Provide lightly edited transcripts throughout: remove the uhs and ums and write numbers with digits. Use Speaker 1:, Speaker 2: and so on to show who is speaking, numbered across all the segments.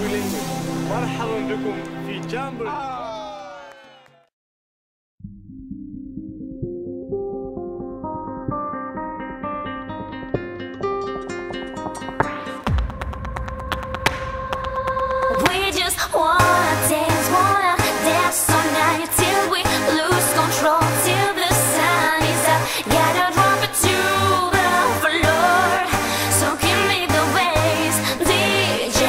Speaker 1: إليه. مرحبا بكم في جامبل.
Speaker 2: We just wanna dance all night till we lose control, till the sun is up. Gotta drop it to the floor, so give me the waves, DJ.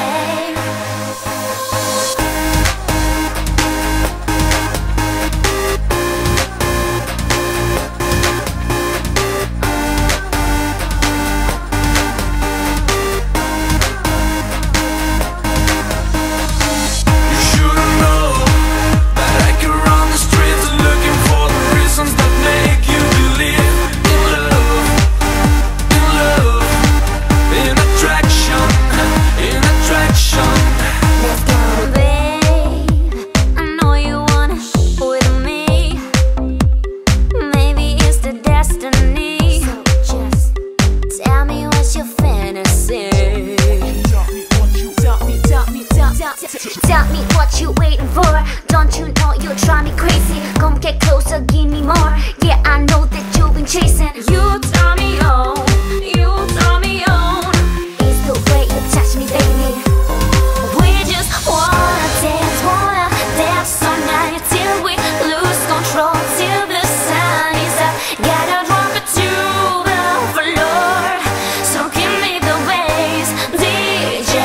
Speaker 2: Tell me what you waiting for. Don't you know you drive me crazy? Come get closer, give me more. Yeah, I know that you've been chasing. You turn me on, you turn me on. It's the way you touch me, baby. We just wanna dance all night till we lose control, till the sun is up. Gotta drop it to the floor, so give me the waves, DJ.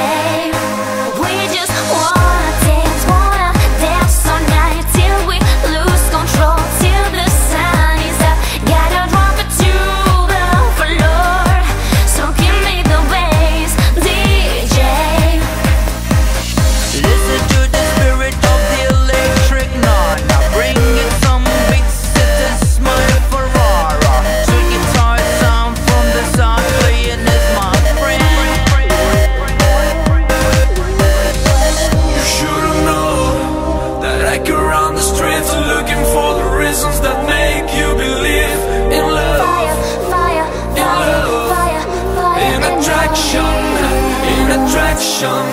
Speaker 2: We just wanna dance all night till we lose control, till the sun is up. Gotta drop it to the floor, so give me the waves, DJ.
Speaker 3: Listen to the spirit of the electric night. Now bring it some beats, sit and smile for Rara. Sweet guitar sound from the sound playing is my friend.
Speaker 4: You should've known that I go around the streets looking for the reasons that make you believe in love,
Speaker 2: Fire,
Speaker 4: in love,
Speaker 2: fire, fire,
Speaker 4: in attraction, in attraction.